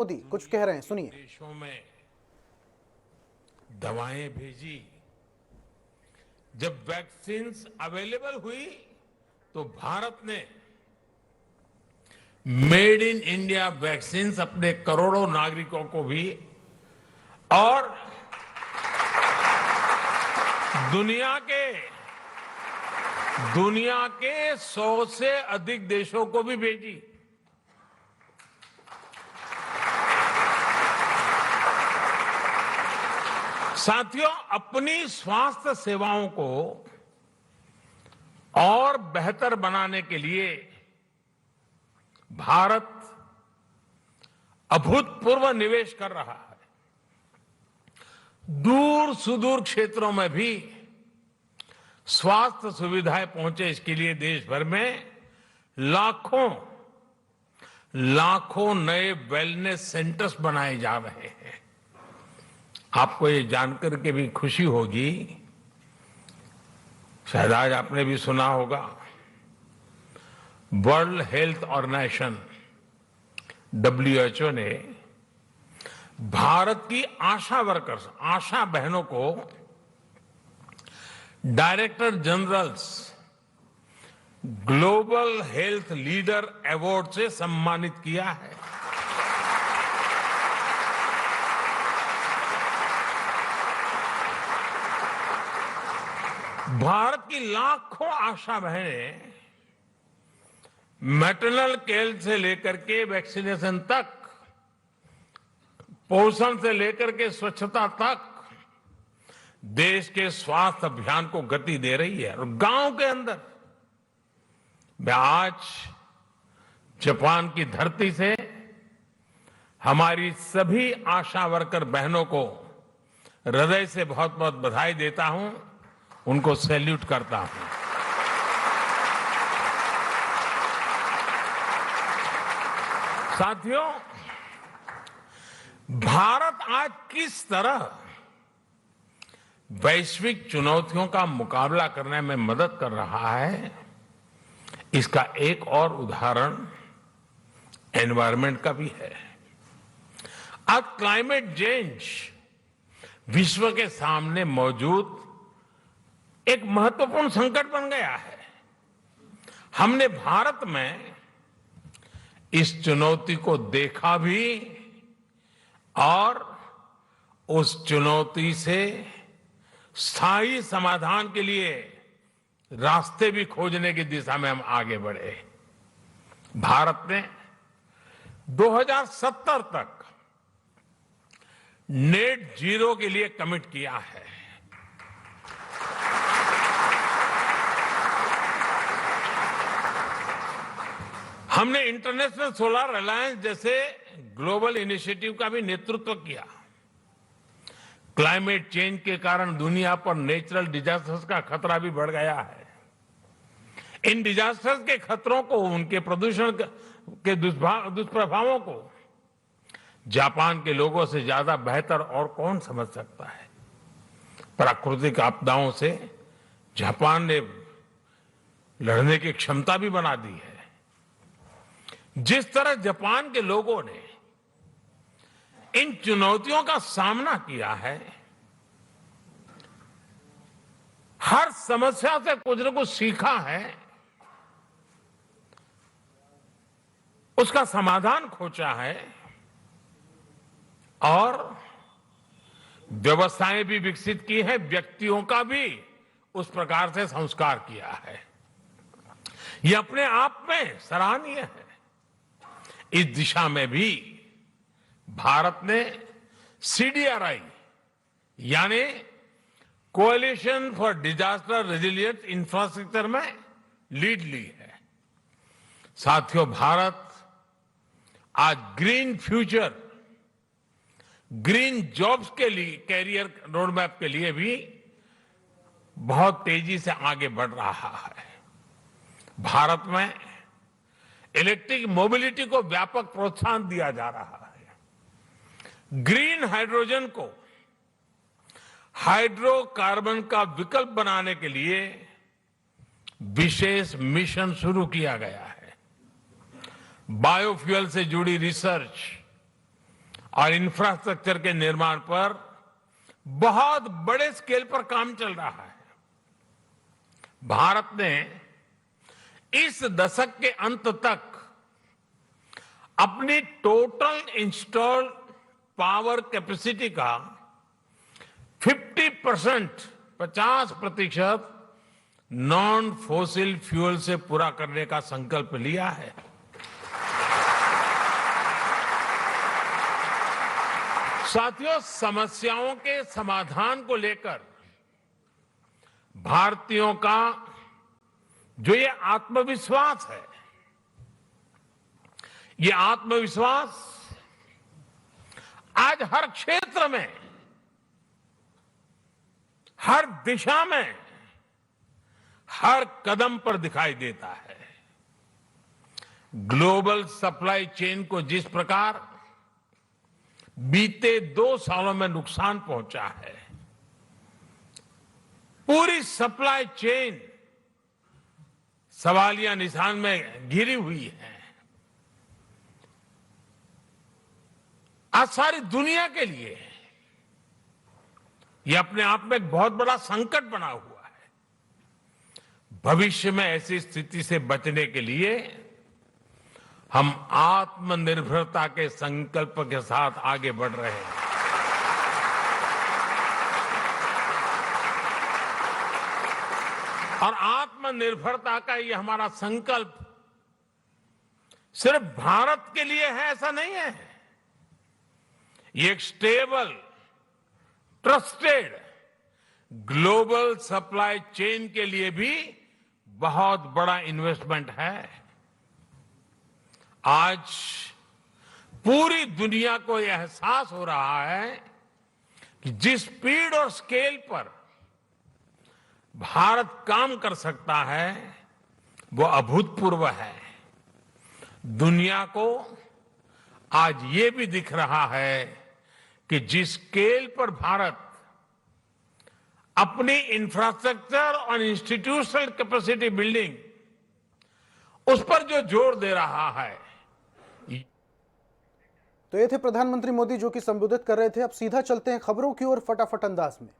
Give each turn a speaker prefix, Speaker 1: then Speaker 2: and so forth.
Speaker 1: मोदी कुछ कह रहे हैं, सुनिए।
Speaker 2: देशों में दवाएं भेजी। जब वैक्सीन्स अवेलेबल हुई तो भारत ने मेड इन इंडिया वैक्सीन्स अपने करोड़ों नागरिकों को भी और दुनिया के 100 से अधिक देशों को भी भेजी। साथियों, अपनी स्वास्थ्य सेवाओं को और बेहतर बनाने के लिए भारत अभूतपूर्व निवेश कर रहा है। दूर सुदूर क्षेत्रों में भी स्वास्थ्य सुविधाएं पहुंचे, इसके लिए देश भर में लाखों नए वेलनेस सेंटर्स बनाए जा रहे हैं। आपको ये जानकर के भी खुशी होगी, शायद आज आपने भी सुना होगा, वर्ल्ड हेल्थ ऑर्गेनाइजेशन WHO ने भारत की आशा बहनों को director generals global health leader award से सम्मानित किया है। भारत की लाखों आशा बहनें मैटरनल केयर से लेकर के वैक्सीनेशन तक, पोषण से लेकर के स्वच्छता तक देश के स्वास्थ्य अभियान को गति दे रही है। और गांव के अंदर मैं आज जापान की धरती से हमारी सभी आशा वर्कर बहनों को हृदय से बहुत बहुत बधाई देता हूं, उनको सैल्यूट करता हूं। साथियों, भारत आज किस तरह वैश्विक चुनौतियों का मुकाबला करने में मदद कर रहा है, इसका एक और उदाहरण एनवायरनमेंट का भी है। आज क्लाइमेट चेंज विश्व के सामने मौजूद एक महत्वपूर्ण संकट बन गया है। हमने भारत में इस चुनौती को देखा भी और उस चुनौती से स्थायी समाधान के लिए रास्ते भी खोजने की दिशा में हम आगे बढ़े। भारत ने 2070 तक नेट जीरो के लिए कमिट किया है। हमने इंटरनेशनल सोलर अलायंस जैसे ग्लोबल इनिशिएटिव का भी नेतृत्व किया। क्लाइमेट चेंज के कारण दुनिया पर नेचुरल डिजास्टर्स का खतरा भी बढ़ गया है। इन डिजास्टर्स के खतरों को, उनके प्रदूषण के दुष्प्रभावों को जापान के लोगों से ज्यादा बेहतर और कौन समझ सकता है। प्राकृतिक आपदाओं से जापान ने लड़ने की क्षमता भी बना दी है। जिस तरह जापान के लोगों ने इन चुनौतियों का सामना किया है, हर समस्या से कुछ न कुछ सीखा है, उसका समाधान खोजा है और व्यवस्थाएं भी विकसित की है, व्यक्तियों का भी उस प्रकार से संस्कार किया है। यह अपने आप में सराहनीय है। इस दिशा में भी भारत ने CDRI यानी coalition for disaster resilient infrastructure में लीड ली है। साथियों, भारत आज ग्रीन फ्यूचर, ग्रीन जॉब्स के लिए, कैरियर रोडमैप के लिए भी बहुत तेजी से आगे बढ़ रहा है। भारत में इलेक्ट्रिक मोबिलिटी को व्यापक प्रोत्साहन दिया जा रहा है। ग्रीन हाइड्रोजन को हाइड्रोकार्बन का विकल्प बनाने के लिए विशेष मिशन शुरू किया गया है। बायोफ्यूल से जुड़ी रिसर्च और इंफ्रास्ट्रक्चर के निर्माण पर बहुत बड़े स्केल पर काम चल रहा है। भारत ने इस दशक के अंत तक अपनी टोटल इंस्टॉल्ड पावर कैपेसिटी का 50% नॉन फॉसिल फ्यूल से पूरा करने का संकल्प लिया है। साथियों, समस्याओं के समाधान को लेकर भारतीयों का जो ये आत्मविश्वास है, ये आत्मविश्वास आज हर क्षेत्र में, हर दिशा में, हर कदम पर दिखाई देता है। ग्लोबल सप्लाई चेन को जिस प्रकार बीते 2 सालों में नुकसान पहुंचा है, पूरी सप्लाई चेन सवालिया निशान में घिरी हुई है। आज सारी दुनिया के लिए यह अपने आप में एक बहुत बड़ा संकट बना हुआ है। भविष्य में ऐसी स्थिति से बचने के लिए हम आत्मनिर्भरता के संकल्प के साथ आगे बढ़ रहे हैं। और आत्मनिर्भरता का ये हमारा संकल्प सिर्फ भारत के लिए है ऐसा नहीं है। ये एक stable, trusted global supply chain के लिए भी बहुत बड़ा इन्वेस्टमेंट है। आज पूरी दुनिया को यह एहसास हो रहा है कि जिस स्पीड और स्केल पर भारत काम कर सकता है वो अभूतपूर्व है। दुनिया को आज ये भी दिख रहा है कि जिस स्केल पर भारत अपनी इंफ्रास्ट्रक्चर और इंस्टीट्यूशनल कैपेसिटी बिल्डिंग उस पर जो जोर दे रहा है।
Speaker 1: तो ये थे प्रधानमंत्री मोदी जो कि संबोधित कर रहे थे। अब सीधा चलते हैं खबरों की ओर फटाफट अंदाज में।